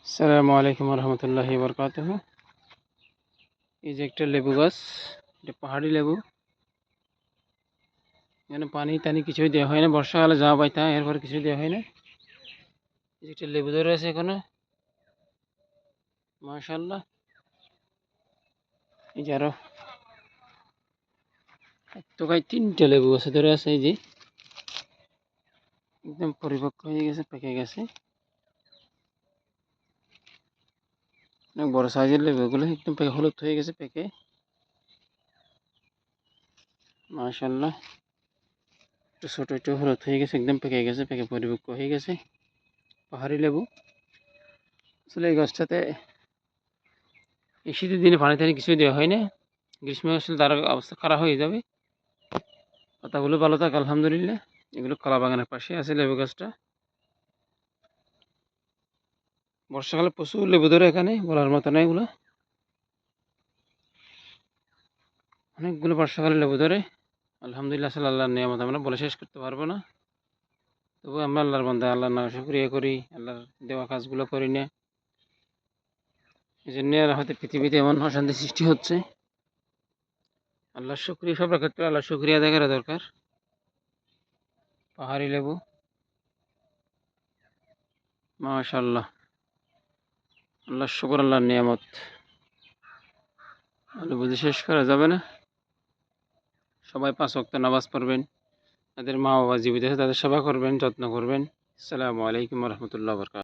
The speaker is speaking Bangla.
আসসালামু আলাইকুম রহমতুল্লাহি বরকাতুহু। এই যে একটা লেবু গাছ, এটা পাহাড়ি লেবু। এখানে পানি টানি কিছুই দেওয়া হয় না, বর্ষাকালে যা পাই তা, এরপর কিছুই দেওয়া হয় না। এই যে একটা লেবু ধরে আছে এখানে, মাশাআল্লাহ। এই যে আরো তো গাই তিনটা লেবু গাছে ধরে আছে। এই যে একদম পরিপক্ক হয়ে গেছে, পেকে গেছে। অনেক বড় সাইজের লেবু এগুলো, একদম পেকে হলুদ হয়ে গেছে পেকে, মাশাআল্লাহ। একটু ছোট একটু হলুদ হয়ে গেছে, একদম পেকে গেছে, পেকে পরিপক্ক হয়ে গেছে। পাহাড়ি লেবু। আসলে এই গাছটাতে এই শীতের দিনে পানি টানি কিছুই দেওয়া হয় না। গ্রীষ্মে আসলে তার অবস্থা খারাপ হয়ে যাবে। পাতাগুলো ভালো থাকে আলহামদুলিল্লাহ। এগুলো কলা বাগানের পাশে আছে লেবু গাছটা। বর্ষাকালে প্রচুর লেবু ধরে এখানে, বলার মতো না এগুলো। অনেকগুলো বর্ষাকালে লেবু ধরে আলহামদুলিল্লাহ। আসলে আল্লাহর নিয়ামত আমরা বলে শেষ করতে পারবো না। তবু আমরা আল্লাহর বান্দা, আল্লাহর নামে শুকরিয়া করি, আল্লাহর দেওয়া কাজগুলো করি না। এই জন্য হয়তো পৃথিবীতে এমন অশান্তি সৃষ্টি হচ্ছে। আল্লাহর শুকরিয়া, সব ক্ষেত্রে আল্লাহর শুকরিয়া আদায় করা দরকার। পাহাড়ি লেবু, মাশাআল্লাহ। আল্লাহর শুকর, আল্লাহর নিয়ামত বুঝে শেষ করা যাবে না। সবাই 5 ওয়াক্ত নামাজ পড়বেন, তাদের মা বাবা জীবিত আছে তাদের সেবা করবেন, যত্ন করবেন। আসসালামু আলাইকুম রহমতুল্লাহ বরকাত।